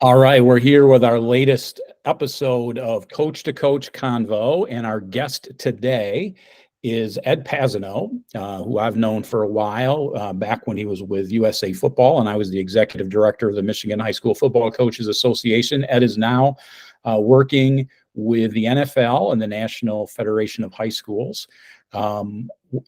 All right, we're here with our latest episode of Coach to Coach Convo, and our guest today is Ed Passino, who I've known for a while, back when he was with USA Football, and I was the executive director of the Michigan High School Football Coaches Association. Ed is now working with the NFL and the National Federation of High Schools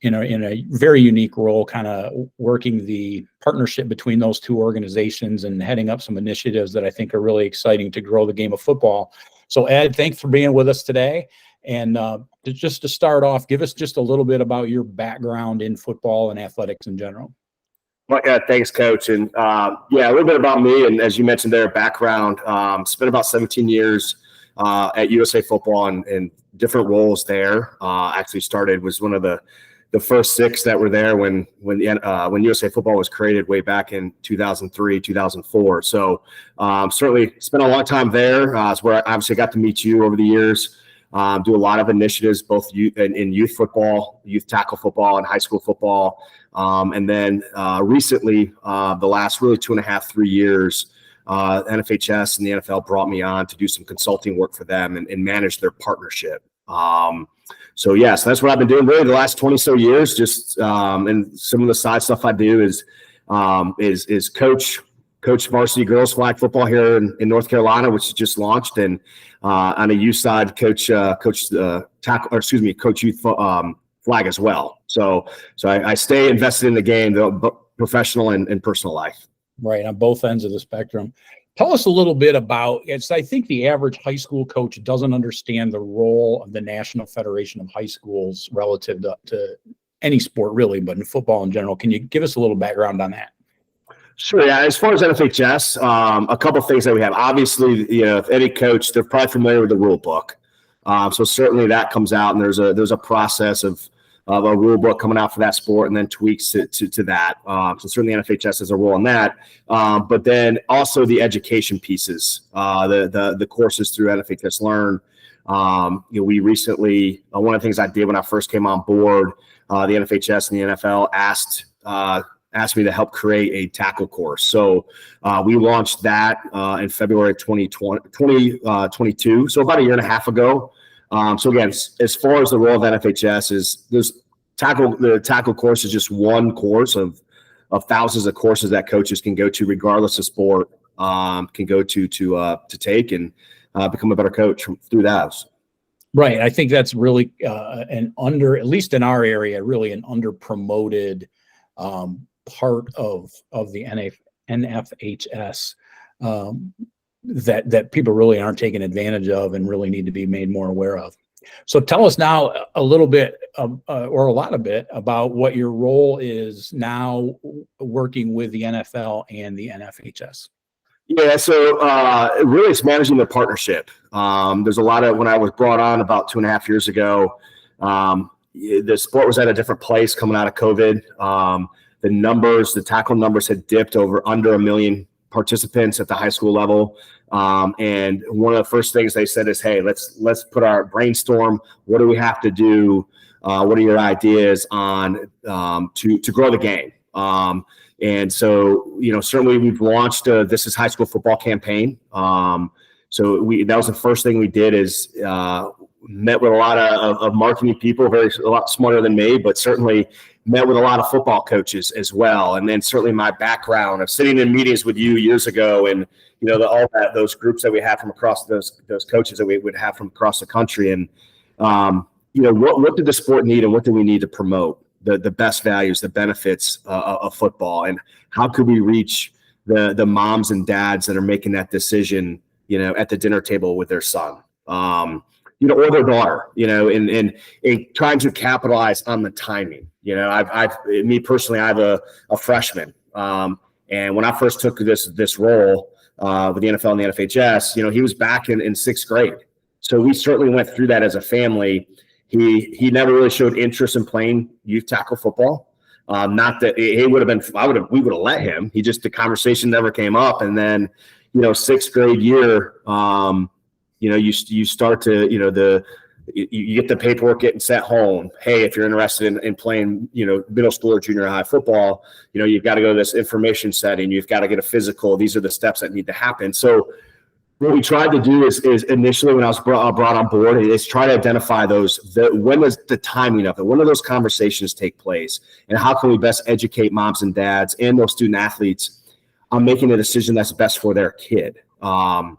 in a very unique role, kind of working the partnership between those two organizations and heading up some initiatives that I think are really exciting to grow the game of football. So Ed, thanks for being with us today. And just to start off, give us just a little bit about your background in football and athletics in general. Well, yeah, thanks, Coach. And a little bit about me. And as you mentioned there, background, spent about 17 years at USA Football and different roles there. Actually was one of the first six that were there when USA Football was created way back in 2003, 2004. So certainly spent a long time there. It's where I obviously got to meet you over the years. Do a lot of initiatives, both in youth football, youth tackle football, and high school football. And then recently, the last really 2.5-3 years, NFHS and the NFL brought me on to do some consulting work for them and manage their partnership. So that's what I've been doing really the last 20 so years. Just and some of the side stuff I do is coach varsity girls flag football here in North Carolina, which just launched, and on a youth side, coach youth flag as well. So I stay invested in the game, the professional and personal life. Right, on both ends of the spectrum. Tell us a little bit about it. I think the average high school coach doesn't understand the role of the National Federation of High Schools relative to any sport, really, but in football in general. Can you give us a little background on that? Sure. Yeah. As far as NFHS, a couple of things that we have. Obviously, if any coach, they're probably familiar with the rule book. So certainly that comes out, and there's a process of a rule book coming out for that sport, and then tweaks to that. So certainly NFHS has a role in that. But then also the education pieces, the courses through NFHS Learn. We recently, one of the things I did when I first came on board, the NFHS and the NFL asked me to help create a tackle course. So we launched that in February 2022, so about a year and a half ago. So again, as far as the role of NFHS is, the tackle course is just one course of thousands of courses that coaches can go to, regardless of sport, can go to take and become a better coach through those. Right. I think that's really at least in our area, really an under promoted part of the NFHS that people really aren't taking advantage of and really need to be made more aware of. So tell us now a little bit or a lot of bit about what your role is now working with the NFL and the NFHS. Yeah, so really it's managing the partnership. There's a lot of, when I was brought on about 2.5 years ago, the sport was at a different place coming out of COVID. The tackle numbers had dipped under 1 million participants at the high school level. And one of the first things they said is, hey, let's put our brainstorm. What do we have to do? What are your ideas on to grow the game? And so, certainly we've launched This Is High School Football campaign. So that was the first thing we did is met with a lot of marketing people, a lot smarter than me, but certainly met with a lot of football coaches as well. And then certainly my background of sitting in meetings with you years ago, and those groups that we have from across those coaches that we would have from across the country. And what did the sport need, and what do we need to promote the best values, the benefits of football, and how could we reach the moms and dads that are making that decision, at the dinner table with their son, or their daughter, and trying to capitalize on the timing. Me personally, I have a freshman, and when I first took this role with the NFL and the NFHS, he was back in 6th grade. So we certainly went through that as a family. He never really showed interest in playing youth tackle football. Not that we would have let him. The conversation never came up. And then, 6th grade year, you start to, You get the paperwork getting sent home. Hey, if you're interested in playing, middle school or junior high football, you've got to go to this information setting. You've got to get a physical. These are the steps that need to happen. So what we tried to do is initially when I was brought on board is try to identify when does the timing of it, when do those conversations take place, and how can we best educate moms and dads and those student athletes on making a decision that's best for their kid. And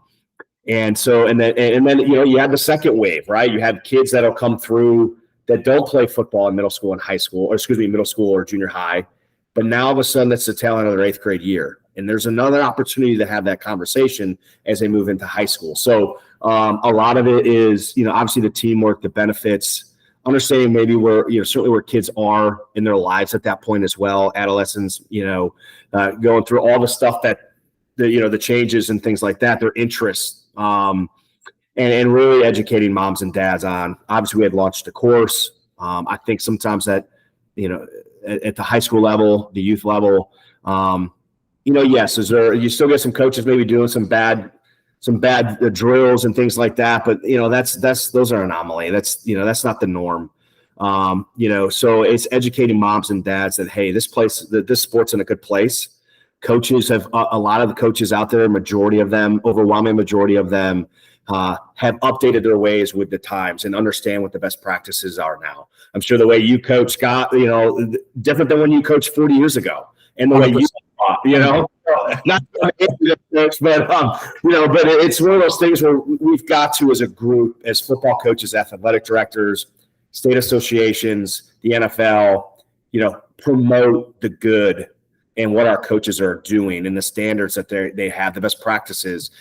then you had the second wave, right? You had kids that'll come through that don't play football in middle school and high school, middle school or junior high, but now all of a sudden it's the tail end of their 8th grade year. And there's another opportunity to have that conversation as they move into high school. So a lot of it is, obviously the teamwork, the benefits, understanding maybe certainly where kids are in their lives at that point as well. Adolescents, going through all the stuff that the changes and things like that, their interests, and really educating moms and dads on. Obviously, we had launched a course. I think sometimes that, at the high school level, the youth level, yes, you still get some coaches maybe doing some bad drills and things like that, but those are anomaly. That's not the norm. So it's educating moms and dads that, hey, this sport's in a good place. Coaches have a lot of the coaches out there, overwhelming majority of them have updated their ways with the times and understand what the best practices are now. I'm sure the way you coach, Scott, different than when you coached 40 years ago, and the 100%. Way not but it's one of those things where we've got to, as a group, as football coaches, athletic directors, state associations, the NFL, promote the good and what our coaches are doing and the standards that they have, the best practices,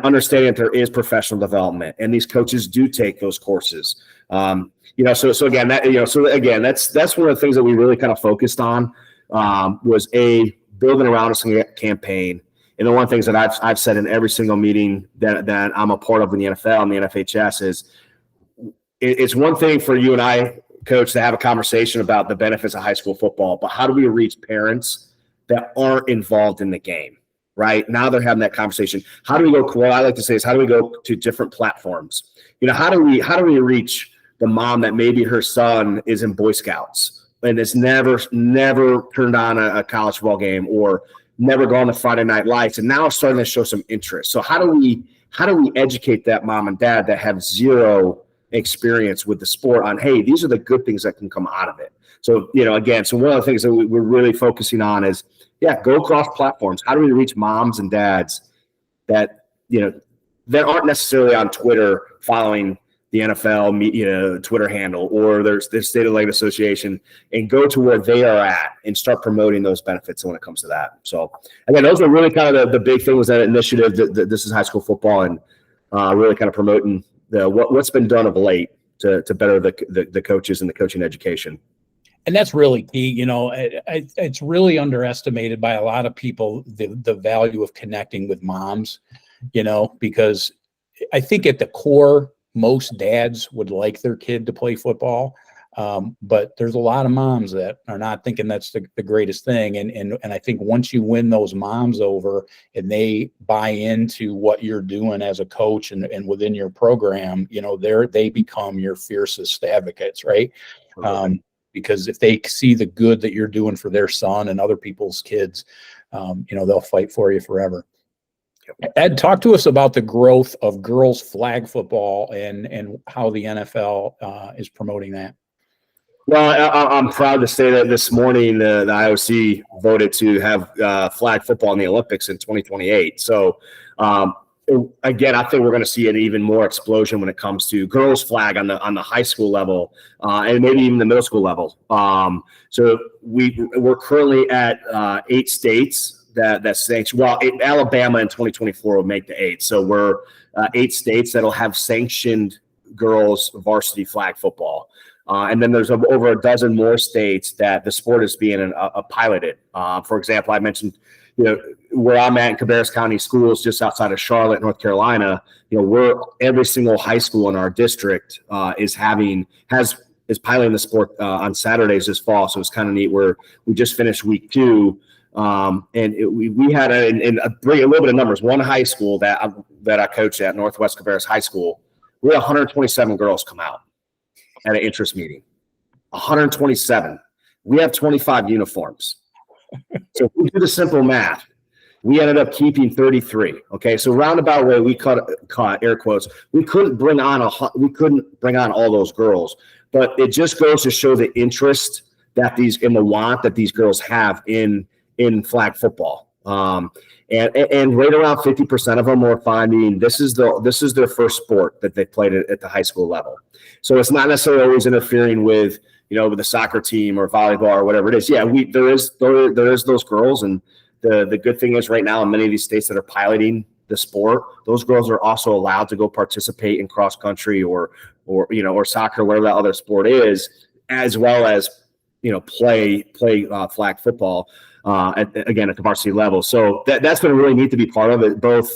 understanding that there is professional development and these coaches do take those courses. So again, that's one of the things that we really kind of focused on, was building around us campaign. And the one of the things that I've said in every single meeting that I'm a part of in the NFL and the NFHS is it's one thing for you and I, Coach, to have a conversation about the benefits of high school football, but how do we reach parents that aren't involved in the game, right? Now they're having that conversation. How do we go, what I like to say is, how do we go to different platforms? How do we reach the mom that maybe her son is in Boy Scouts and has never turned on a college football game or never gone to Friday Night Lights, and now starting to show some interest? So how do we educate that mom and dad that have zero experience with the sport on, hey, these are the good things that can come out of it? So, again, so one of the things that we're really focusing on is, go across platforms. How do we reach moms and dads that, that aren't necessarily on Twitter following the NFL, Twitter handle, or there's the State of Lake Association, and go to where they are at and start promoting those benefits when it comes to that. So again, those are really kind of the big thing was that initiative that This Is High School Football, and really kind of promoting what's been done of late to better the coaches and the coaching education. And that's really key. It's really underestimated by a lot of people, the value of connecting with moms, because I think at the core, most dads would like their kid to play football. But there's a lot of moms that are not thinking that's the greatest thing. And I think once you win those moms over and they buy into what you're doing as a coach and within your program, they become your fiercest advocates, right? Because if they see the good that you're doing for their son and other people's kids, they'll fight for you forever. Ed, talk to us about the growth of girls flag football and how the NFL is promoting that. Well, I'm proud to say that this morning the IOC voted to have flag football in the Olympics in 2028. So, again, I think we're going to see an even more explosion when it comes to girls flag on the high school level and maybe even the middle school level. So we're currently at 8 states that sanction. Well, Alabama in 2024 will make the 8. So we're 8 states that'll have sanctioned girls varsity flag football. And then there's over a dozen more states that the sport is being piloted. For example, I mentioned, where I'm at in Cabarrus County Schools, just outside of Charlotte, North Carolina. Every single high school in our district is piloting the sport on Saturdays this fall. So it's kind of neat. We just finished week 2. We had and bring a little bit of numbers. One high school that I coached at, Northwest Cabarrus High School, We had 127 girls come out at an interest meeting. 127. We have 25 uniforms. So if we do the simple math, we ended up keeping 33. Okay, so roundabout way, we caught air quotes. We couldn't bring on all those girls, but it just goes to show the interest that the want that these girls have in flag football. And right around 50% of them were finding this is their first sport that they played at the high school level. So it's not necessarily always interfering with with the soccer team or volleyball or whatever it is. Yeah, there is those girls, and the good thing is right now in many of these states that are piloting the sport, those girls are also allowed to go participate in cross country or soccer, whatever that other sport is, as well as play flag football again at the varsity level. So that's been really neat to be part of it, both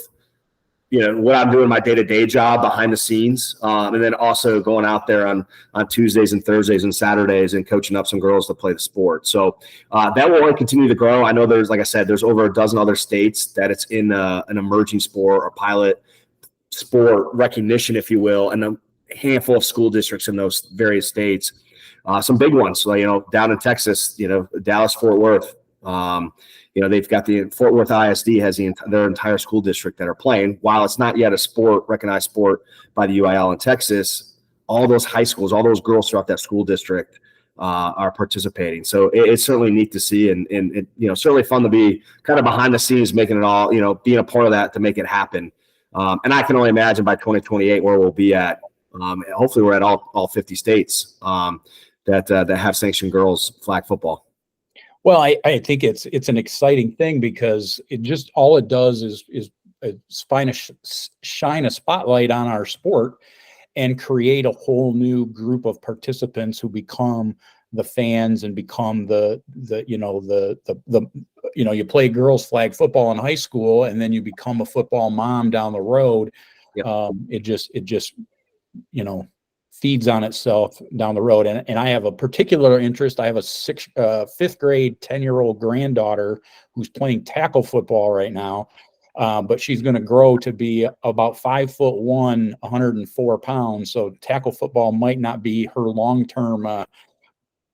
what I'm doing my day-to-day job behind the scenes, and then also going out there on Tuesdays and Thursdays and Saturdays and coaching up some girls to play the sport. So that will only continue to grow. I know like I said, there's over a dozen other states that it's in an emerging sport or pilot sport recognition, if you will, and a handful of school districts in those various states. Some big ones, down in Texas, Dallas, Fort Worth. They've got the Fort Worth ISD has their entire school district that are playing. While it's not yet a recognized sport by the UIL in Texas, all those high schools, all those girls throughout that school district are participating. So it's certainly neat to see, and certainly fun to be kind of behind the scenes, making it all, being a part of that to make it happen. And I can only imagine by 2028 where we'll be at. Hopefully we're at all 50 states that have sanctioned girls flag football. Well, I think it's an exciting thing because all it does is shine a spotlight on our sport and create a whole new group of participants who become the fans and become you play girls flag football in high school and then you become a football mom down the road. Yep. It just feeds on itself down the road. And I have a particular interest. I have a fifth grade, 10-year-old granddaughter who's playing tackle football right now. But she's going to grow to be about 5'1", 104 pounds. So tackle football might not be her long-term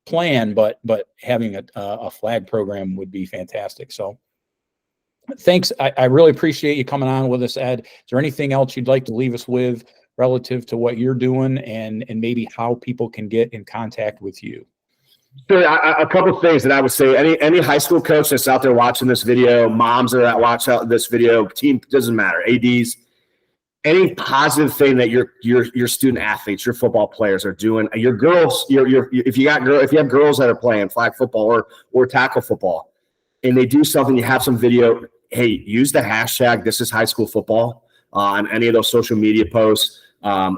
plan, but having a flag program would be fantastic. So thanks. I really appreciate you coming on with us, Ed. Is there anything else you'd like to leave us with relative to what you're doing and maybe how people can get in contact with you? Sure. A couple of things that I would say, any high school coach that's out there watching this video, moms that are watch out this video, team, doesn't matter, ADs, any positive thing that your student athletes, your football players are doing, your girls, if you have girls that are playing flag football or tackle football, and they do something, you have some video, hey, use the hashtag "This is high school football" on any of those social media posts.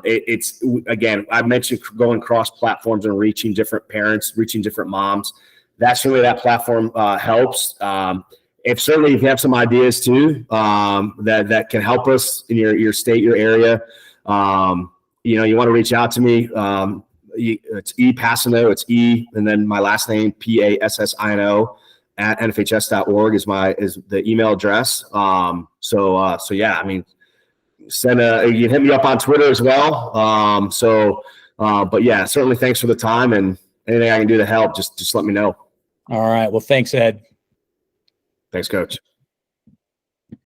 It's again, I mentioned going cross platforms and reaching different parents, reaching different moms. That's really that platform helps. If you have some ideas too that can help us in your state, your area, you want to reach out to me. It's Passino. It's E and then my last name Passino at NFHS.org is the email address. So yeah, I mean. You can hit me up on Twitter as well. But yeah, certainly thanks for the time, and anything I can do to help, just let me know. All right. Well, thanks, Ed. Thanks, Coach.